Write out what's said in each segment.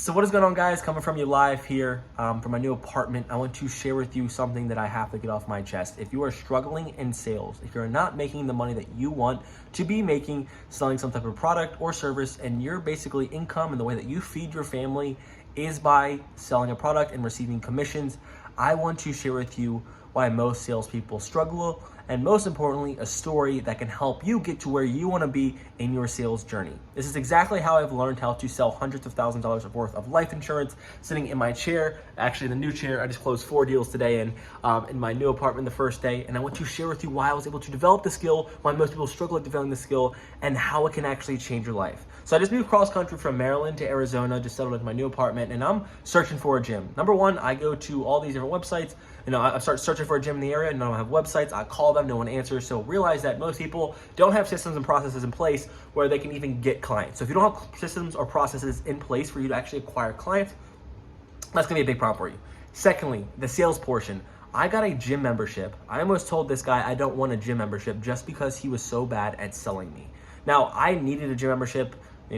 So what is going on, guys? Coming from you live here from my new apartment. I want to share with you something that I have to get off my chest. If you are struggling in sales, if you're not making the money that you want to be making, selling some type of product or service, and your basically income and the way that you feed your family is by selling a product and receiving commissions, I want to share with you why most salespeople struggle, and most importantly, a story that can help you get to where you want to be in your sales journey. This is exactly how I've learned how to sell hundreds of thousands of dollars worth of life insurance sitting in my chair, actually the new chair. I just closed 4 deals today in my new apartment the first day, and I want to share with you why I was able to develop the skill, why most people struggle at developing the skill, and how it can actually change your life. So I just moved cross country from Maryland to Arizona, just settled into my new apartment, and I'm searching for a gym. Number one, I go to all these different websites. I start searching for a gym in the area, and I don't have websites. I call them, no one answers. So realize that most people don't have systems and processes in place where they can even get clients. So if you don't have systems or processes in place for you to actually acquire clients, that's gonna be a big problem for you. Secondly, the sales portion. I got a gym membership. I almost told this guy I don't want a gym membership just because he was so bad at selling me. Now, I needed a gym membership. I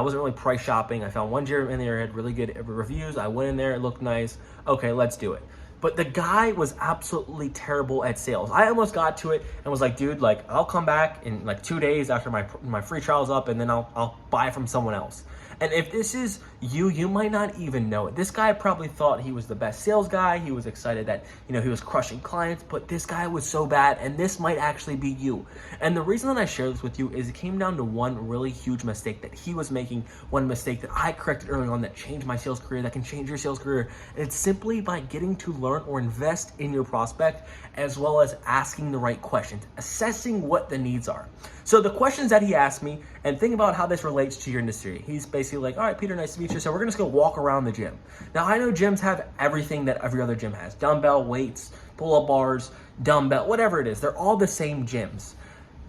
wasn't really price shopping. I found one gym in the area, had really good reviews. I went in there, it looked nice. Okay, let's do it. But the guy was absolutely terrible at sales. I almost got to it and was like, dude, I'll come back in 2 days after my free trial's up, and then I'll buy from someone else. And if this is you might not even know it. This guy probably thought he was the best sales guy. He was excited that, he was crushing clients, but this guy was so bad, and this might actually be you. And the reason that I share this with you is it came down to one really huge mistake that he was making, one mistake that I corrected early on that changed my sales career, that can change your sales career. And it's simply by getting to learn or invest in your prospect, as well as asking the right questions, assessing what the needs are. So the questions that he asked me, and think about how this relates to your industry. He's basically like, all right, Peter, nice to meet you. So we're just gonna walk around the gym. Now, I know gyms have everything that every other gym has: dumbbell, weights, pull-up bars, dumbbell, whatever it is. They're all the same gyms.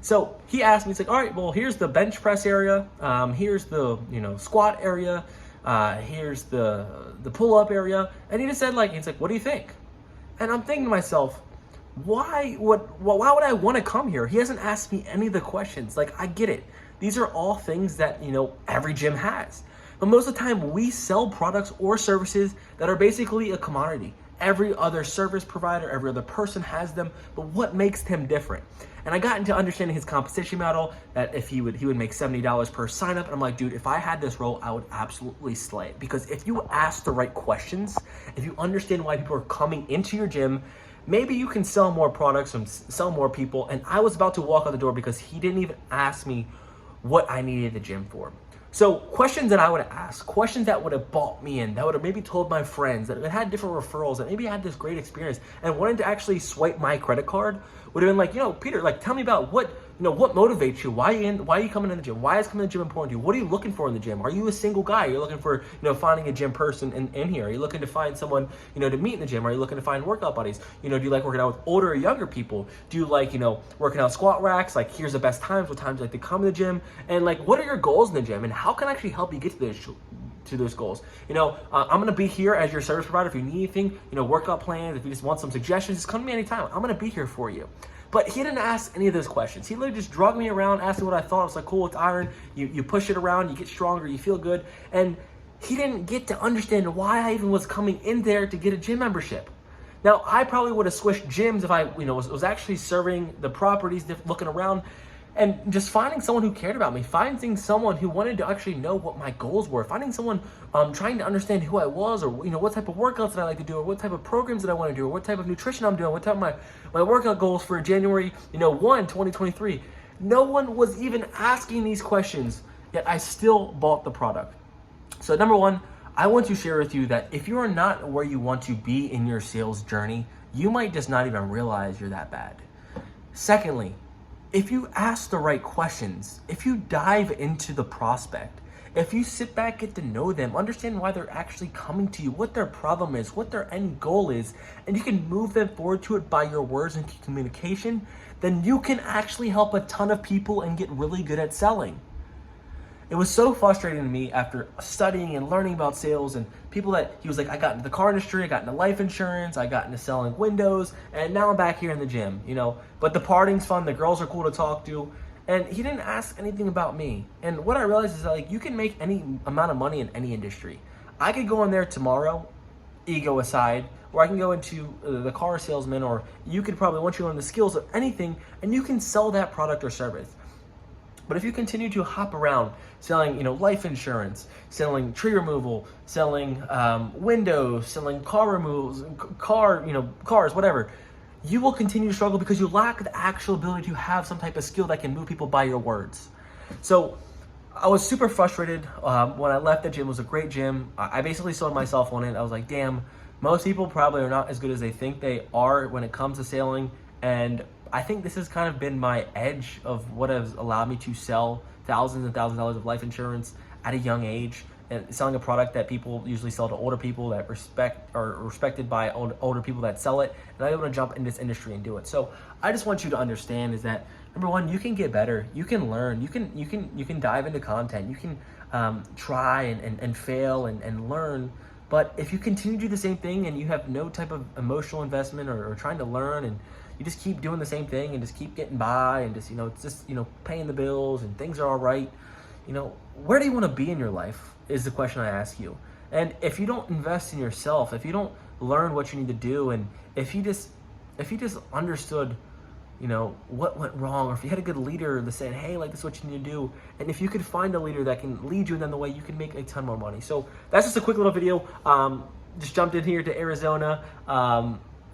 So he asked me, he's like, all right, well, here's the bench press area. Here's the, squat area. Here's the pull-up area. And he just said, he's like, what do you think? And I'm thinking to myself, why would I want to come here? He hasn't asked me any of the questions. I get it. These are all things that, every gym has. But most of the time, we sell products or services that are basically a commodity. Every other service provider, every other person has them, but what makes them different? And I got into understanding his compensation model, that if he would make $70 per sign up. And I'm like, dude, if I had this role, I would absolutely slay it. Because if you ask the right questions, if you understand why people are coming into your gym, maybe you can sell more products and sell more people. And I was about to walk out the door because he didn't even ask me what I needed the gym for. So questions that I would have asked, questions that would have bought me in, that would have maybe told my friends, that had different referrals, that maybe had this great experience and wanted to actually swipe my credit card, would have been like, Peter, tell me about what motivates you? Why are you coming in the gym? Why is coming to the gym important to you? What are you looking for in the gym? Are you a single guy? Are you looking for, finding a gym person in here? Are you looking to find someone, to meet in the gym? Are you looking to find workout buddies? Do you like working out with older or younger people? Do you like, working out squat racks? Here's the best times, what times you like to come to the gym? And what are your goals in the gym? And how can I actually help you get to those goals? I'm going to be here as your service provider. If you need anything, workout plans, if you just want some suggestions, just come to me anytime. I'm going to be here for you. But he didn't ask any of those questions. He literally just drugged me around, asked me what I thought. I was like, cool, it's iron. You push it around, you get stronger, you feel good. And he didn't get to understand why I even was coming in there to get a gym membership. Now, I probably would have switched gyms if I was actually serving the properties, looking around, and just finding someone who cared about me, finding someone who wanted to actually know what my goals were, finding someone trying to understand who I was, or what type of workouts that I like to do, or what type of programs that I want to do, or what type of nutrition I'm doing, what type of my workout goals for January 1, 2023. No one was even asking these questions, yet I still bought the product. So number one, I want to share with you that if you are not where you want to be in your sales journey, you might just not even realize you're that bad. Secondly, if you ask the right questions, if you dive into the prospect, if you sit back, get to know them, understand why they're actually coming to you, what their problem is, what their end goal is, and you can move them forward to it by your words and communication, then you can actually help a ton of people and get really good at selling. It was so frustrating to me after studying and learning about sales and people that he was like, I got into the car industry, I got into life insurance, I got into selling windows, and now I'm back here in the gym, but the partying's fun, the girls are cool to talk to. And he didn't ask anything about me. And what I realized is that you can make any amount of money in any industry. I could go in there tomorrow, ego aside, or I can go into the car salesman, or you could probably, once you learn the skills of anything, and you can sell that product or service. But if you continue to hop around selling, life insurance, selling tree removal, selling windows, selling car removals, cars, whatever, you will continue to struggle because you lack the actual ability to have some type of skill that can move people by your words. So I was super frustrated when I left the gym. It was a great gym. I basically sold myself on it. I was like, damn, most people probably are not as good as they think they are when it comes to selling. And I think this has kind of been my edge of what has allowed me to sell thousands and thousands of dollars of life insurance at a young age, and selling a product that people usually sell to older people that are respected by older people that sell it, and I'm able to jump in this industry and do it. So I just want you to understand is that, number one, you can get better, you can learn, you can dive into content, you can try and fail and learn. But if you continue to do the same thing and you have no type of emotional investment or trying to learn, and you just keep doing the same thing and just keep getting by and just, it's just, paying the bills and things are all right, where do you want to be in your life is the question I ask you. And if you don't invest in yourself, if you don't learn what you need to do, and if you just understood, what went wrong, or if you had a good leader that said, hey, like, this is what you need to do, and if you could find a leader that can lead you in the way, you can make a ton more money. So that's just a quick little video. Just jumped in here to Arizona.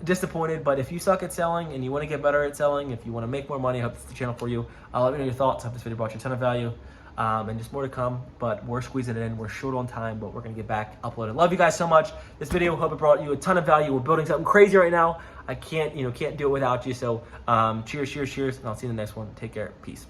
Disappointed, but if you suck at selling and you want to get better at selling, if you want to make more money, I hope this is the channel for you. Let me know your thoughts. I hope this video brought you a ton of value, and just more to come. But we're squeezing it in. We're short on time, but we're gonna get back uploaded. Love you guys so much. This video, hope it brought you a ton of value. We're building something crazy right now. I can't do it without you. So cheers, and I'll see you in the next one. Take care. Peace.